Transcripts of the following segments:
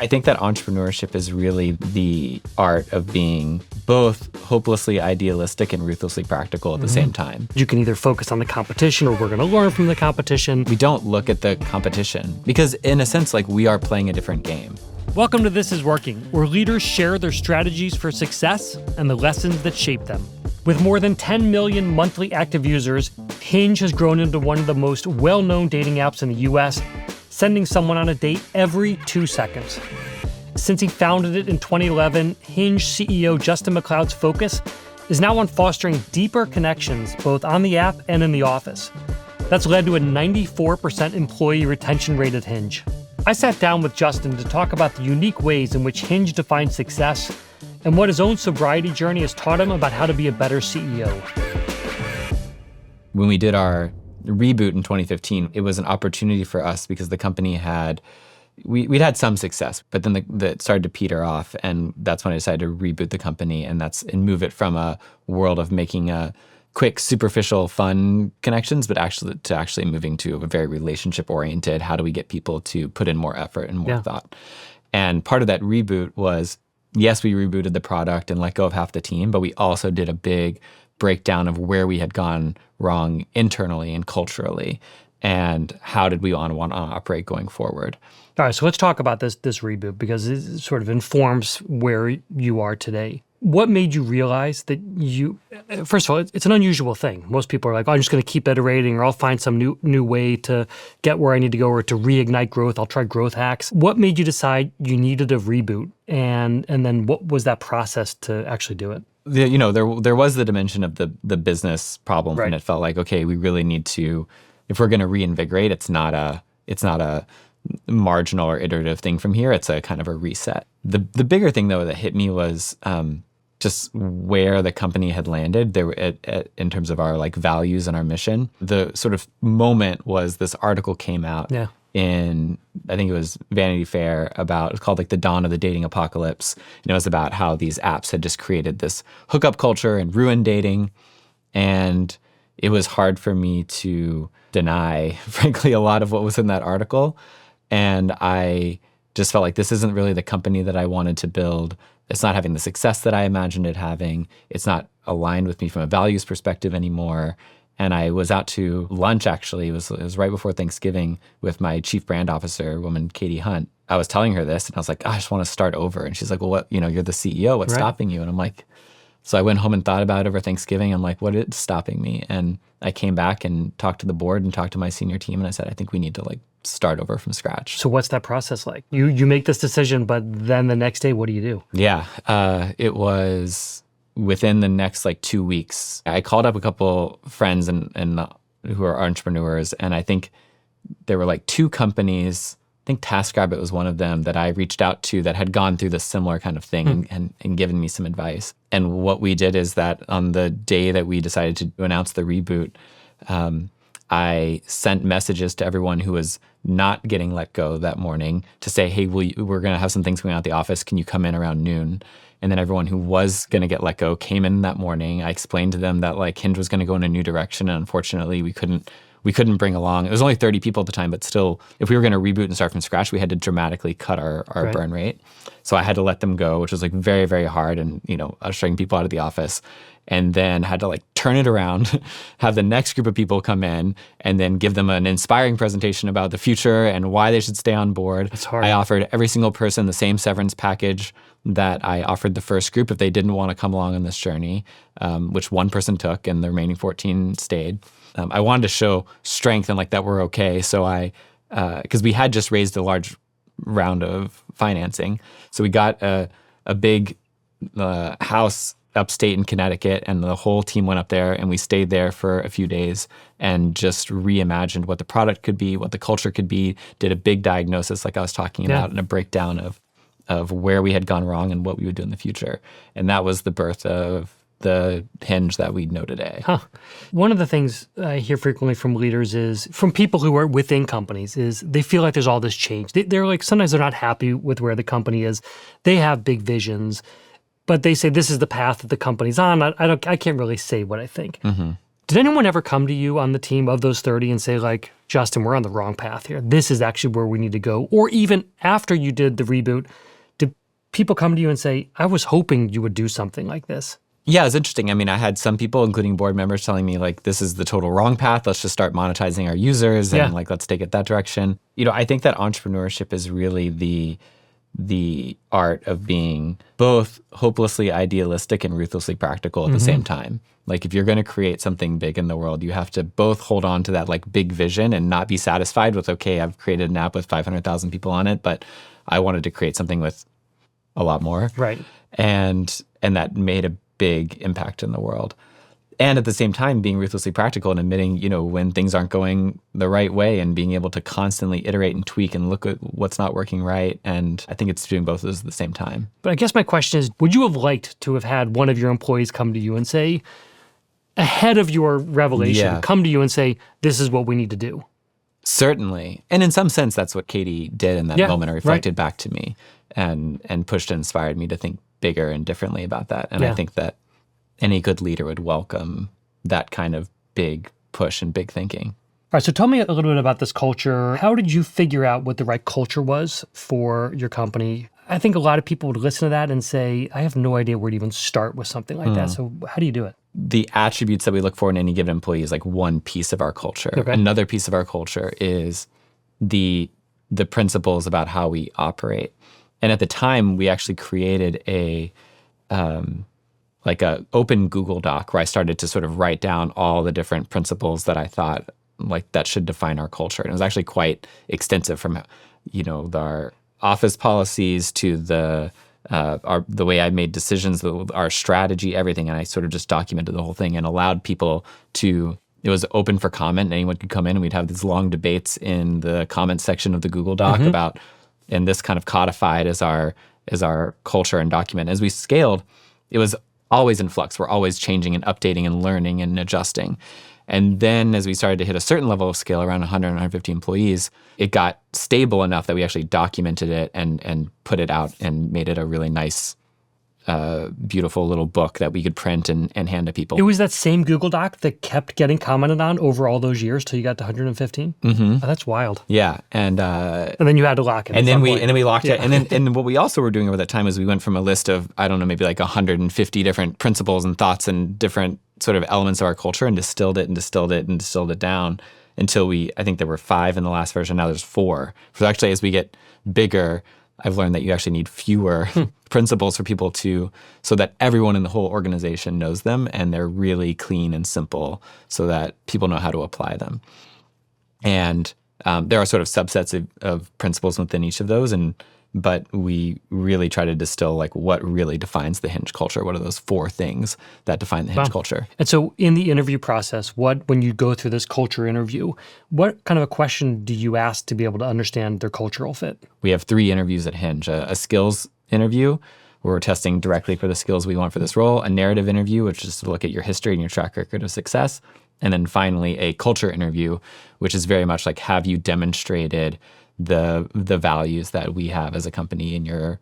I think that entrepreneurship is really the art of being both hopelessly idealistic and ruthlessly practical at the same time. You can either focus on the competition or we're going to learn from the competition. We don't look at the competition because in a sense, like we are playing a different game. Welcome to This Is Working, where leaders share their strategies for success and the lessons that shape them. With more than 10 million monthly active users, Hinge has grown into one of the most well-known dating apps in the US, sending someone on a date every 2 seconds. Since he founded it in 2011, Hinge CEO Justin McLeod's focus is now on fostering deeper connections both on the app and in the office. That's led to a 94% employee retention rate at Hinge. I sat down with Justin to talk about the unique ways in which Hinge defines success and what his own sobriety journey has taught him about how to be a better CEO. When we did our reboot in 2015, it was an opportunity for us because the company we'd had some success, but then it started to peter off, and that's when I decided to reboot the company and move it from a world of making a quick, superficial, fun connections, but actually moving to a very relationship-oriented, how do we get people to put in more effort and more thought? And part of that reboot was, yes, we rebooted the product and let go of half the team, but we also did a big breakdown of where we had gone wrong internally and culturally, and how did we want to operate going forward. All right, so let's talk about this reboot because it sort of informs where you are today. What made you realize that first of all, it's an unusual thing. Most people are like, oh, I'm just going to keep iterating, or I'll find some new way to get where I need to go, or to reignite growth. I'll try growth hacks. What made you decide you needed a reboot? And then what was that process to actually do it? There was the dimension of the business problem, right. And it felt like, okay, we really need to, if we're going to reinvigorate, it's not a marginal or iterative thing from here. It's a kind of a reset. The bigger thing though that hit me was just where the company had landed there in terms of our like values and our mission. The sort of moment was this article came out in, I think it was Vanity Fair, it's called like the dawn of the dating apocalypse. And it was about how these apps had just created this hookup culture and ruined dating. And it was hard for me to deny, frankly, a lot of what was in that article. And I just felt like this isn't really the company that I wanted to build. It's not having the success that I imagined it having. It's not aligned with me from a values perspective anymore. And I was out to lunch, actually. It was right before Thanksgiving with my chief brand officer, woman Katie Hunt. I was telling her this, and I was like, I just want to start over. And she's like, well, what? You're the CEO. What's stopping you? And I'm like, so I went home and thought about it over Thanksgiving. I'm like, what is stopping me? And I came back and talked to the board and talked to my senior team. And I said, I think we need to start over from scratch. So what's that process like? You make this decision, but then the next day, what do you do? Yeah, it was within the next 2 weeks. I called up a couple friends and who are entrepreneurs, and I think there were 2 companies. I think TaskRabbit was one of them that I reached out to that had gone through this similar kind of thing and given me some advice. And what we did is that on the day that we decided to announce the reboot, I sent messages to everyone who was not getting let go that morning to say, hey, we're going to have some things going on at the office. Can you come in around noon? And then everyone who was going to get let go came in that morning. I explained to them that Hinge was going to go in a new direction. And unfortunately, we couldn't bring along, it was only 30 people at the time, but still, if we were going to reboot and start from scratch, we had to dramatically cut our burn rate. So I had to let them go, which was very, very hard, and ushering people out of the office. And then had to turn it around, have the next group of people come in, and then give them an inspiring presentation about the future and why they should stay on board. It's hard. I offered every single person the same severance package that I offered the first group if they didn't want to come along on this journey, which one person took and the remaining 14 stayed. I wanted to show strength and that we're okay. So because we had just raised a large round of financing. So we got a big house upstate in Connecticut, and the whole team went up there, and we stayed there for a few days and just reimagined what the product could be, what the culture could be, did a big diagnosis like I was talking about, and a breakdown of where we had gone wrong and what we would do in the future. And that was the birth of the Hinge that we know today. One of the things I hear frequently from leaders is, from people who are within companies, is they feel like there's all this change. They're sometimes they're not happy with where the company is. They have big visions, but they say this is the path that the company's on. I can't really say what I think. Mm-hmm. Did anyone ever come to you on the team of those 30 and say, like, Justin, we're on the wrong path here. This is actually where we need to go? Or even after you did the reboot, did people come to you and say, I was hoping you would do something like this? Yeah, it's interesting. I mean, I had some people, including board members, telling me, like, this is the total wrong path. Let's just start monetizing our users and, like, let's take it that direction. I think that entrepreneurship is really the art of being both hopelessly idealistic and ruthlessly practical at the same time. Like, if you're going to create something big in the world, you have to both hold on to that, like, big vision and not be satisfied with, okay, I've created an app with 500,000 people on it, but I wanted to create something with a lot more. Right. And that made a big impact in the world. And at the same time, being ruthlessly practical and admitting, when things aren't going the right way and being able to constantly iterate and tweak and look at what's not working right. And I think it's doing both of those at the same time. But I guess my question is, would you have liked to have had one of your employees come to you and say, ahead of your revelation, come to you and say, this is what we need to do? Certainly. And in some sense, that's what Katie did in that moment. Or reflected back to me and pushed and inspired me to think bigger and differently about that. And I think that any good leader would welcome that kind of big push and big thinking. All right, so tell me a little bit about this culture. How did you figure out what the right culture was for your company? I think a lot of people would listen to that and say, I have no idea where to even start with something like that. So how do you do it? The attributes that we look for in any given employee is like one piece of our culture. Okay. Another piece of our culture is the principles about how we operate. And at the time, we actually created a open Google Doc where I started to sort of write down all the different principles that I thought like that should define our culture. And it was actually quite extensive, from our office policies to the way I made decisions, our strategy, everything. And I sort of just documented the whole thing and allowed people to. It was open for comment. Anyone could come in, and we'd have these long debates in the comment section of the Google Doc about. And this kind of codified as our culture and document. As we scaled, it was always in flux. We're always changing and updating and learning and adjusting. And then as we started to hit a certain level of scale, around 100, 150 employees, it got stable enough that we actually documented it and put it out and made it a really nice, beautiful little book that we could print and hand to people. It was that same Google Doc that kept getting commented on over all those years till you got to 115? Oh, that's wild. Yeah. And then you had to lock it. And then we locked it. And what we also were doing over that time is we went from a list of, I don't know, maybe like 150 different principles and thoughts and different sort of elements of our culture, and distilled it down until I think there were 5 in the last version. Now there's 4. So actually, as we get bigger, I've learned that you actually need fewer principles for people so that everyone in the whole organization knows them, and they're really clean and simple so that people know how to apply them. And there are sort of subsets of principles within each of those, but we really try to distill like what really defines the Hinge culture. What are those 4 things that define the Hinge culture? And so in the interview process, when you go through this culture interview, what kind of a question do you ask to be able to understand their cultural fit? We have 3 interviews at Hinge. A skills interview, where we're testing directly for the skills we want for this role. A narrative interview, which is to look at your history and your track record of success. And then finally, a culture interview, which is very much like, have you demonstrated the values that we have as a company in your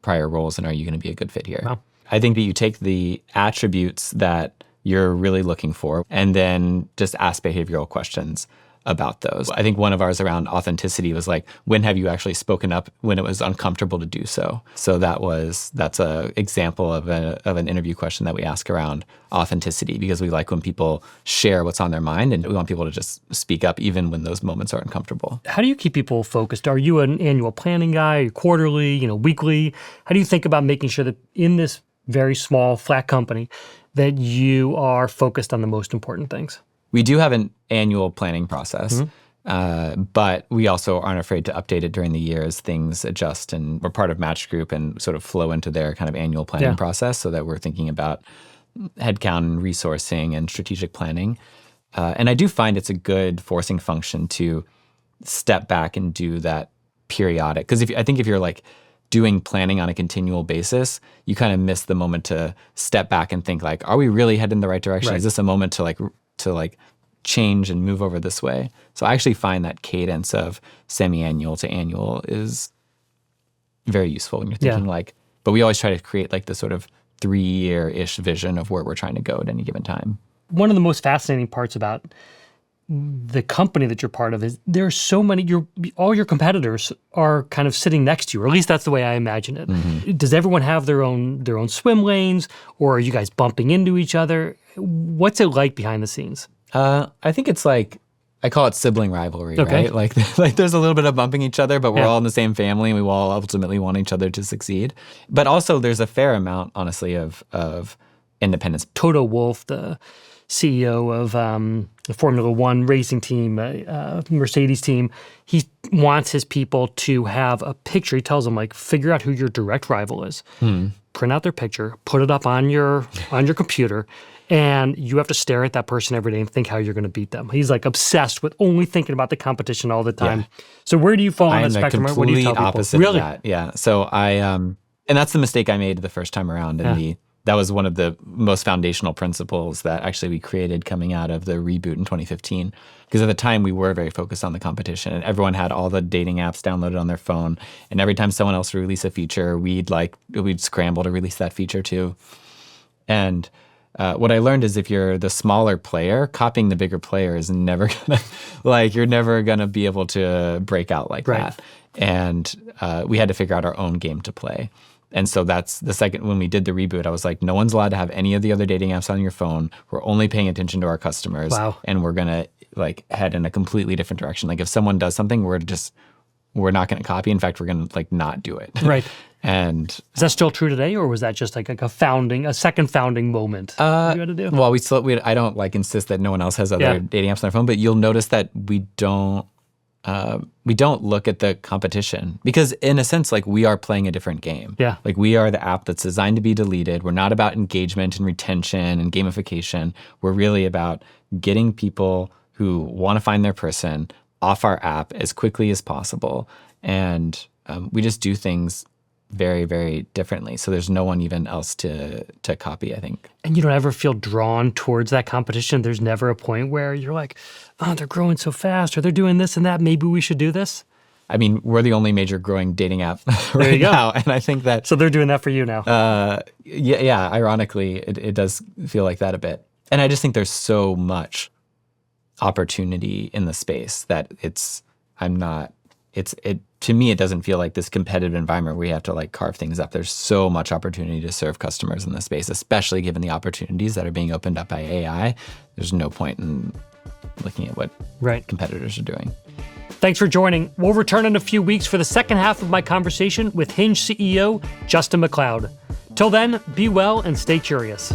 prior roles, and are you going to be a good fit here? Wow. I think that you take the attributes that you're really looking for and then just ask behavioral questions about those. I think one of ours around authenticity was like, when have you actually spoken up when it was uncomfortable to do so? So that's a example of an interview question that we ask around authenticity, because we like when people share what's on their mind, and we want people to just speak up even when those moments are uncomfortable. How do you keep people focused? Are you an annual planning guy, quarterly, weekly? How do you think about making sure that in this very small, flat company that you are focused on the most important things? We do have an annual planning process, but we also aren't afraid to update it during the year as things adjust, and we're part of Match Group and sort of flow into their kind of annual planning process, so that we're thinking about headcount and resourcing and strategic planning. And I do find it's a good forcing function to step back and do that periodic, because I think if you're like doing planning on a continual basis, you kind of miss the moment to step back and think like, are we really heading in the right direction? Right. Is this a moment to change and move over this way? So I actually find that cadence of semi-annual to annual is very useful when you're thinking but we always try to create like the sort of 3-year-ish vision of where we're trying to go at any given time. One of the most fascinating parts about the company that you're part of is there's so many, all your competitors are kind of sitting next to you, or at least that's the way I imagine it. Does everyone have their own swim lanes, or are you guys bumping into each other? What's it like behind the scenes? I think it's like, I call it sibling rivalry, Okay. right? Like there's a little bit of bumping each other, but we're Yeah. all in the same family and we all ultimately want each other to succeed. But also there's a fair amount, honestly, of independence. Toto Wolff, the CEO of the Formula One racing team, Mercedes team, he wants his people to have a picture. He tells them, like, figure out who your direct rival is. Print out their picture, put it up on your computer, and you have to stare at that person every day and think how you're going to beat them. He's like obsessed with only thinking about the competition all the time. Yeah. So where do you fall on I'm the the spectrum? complete What do you tell people? opposite Really? of that. Yeah. So and that's the mistake I made the first time around. And that was one of the most foundational principles that actually we created coming out of the reboot in 2015. Because at the time we were very focused on the competition, and everyone had all the dating apps downloaded on their phone. And every time someone else would release a feature, we'd scramble to release that feature too. And what I learned is if you're the smaller player, copying the bigger player is never gonna, you're never gonna be able to break out like that. And we had to figure out our own game to play. And so that's the second, when we did the reboot, I was like, no one's allowed to have any of the other dating apps on your phone. We're only paying attention to our customers. Wow. And we're going to head in a completely different direction. Like if someone does something, we're not going to copy. In fact, we're going to not do it. Right. And is that still true today, or was that just like a second founding moment you had to do? Well, I don't insist that no one else has other dating apps on their phone, but you'll notice that we don't look at the competition because in a sense, we are playing a different game. Yeah. We are the app that's designed to be deleted. We're not about engagement and retention and gamification. We're really about getting people who want to find their person off our app as quickly as possible. And we just do things very, very differently. So there's no one even else to copy, I think. And you don't ever feel drawn towards that competition? There's never a point where you're like, oh, they're growing so fast, or they're doing this and that. Maybe we should do this? I mean, we're the only major growing dating app right now. And I think that... So they're doing that for you now. Yeah, ironically, it does feel like that a bit. And I just think there's so much opportunity in the space that to me, it doesn't feel like this competitive environment where you have to carve things up. There's so much opportunity to serve customers in this space, especially given the opportunities that are being opened up by AI. There's no point in looking at what competitors are doing. Thanks for joining. We'll return in a few weeks for the second half of my conversation with Hinge CEO Justin McLeod. Till then, be well and stay curious.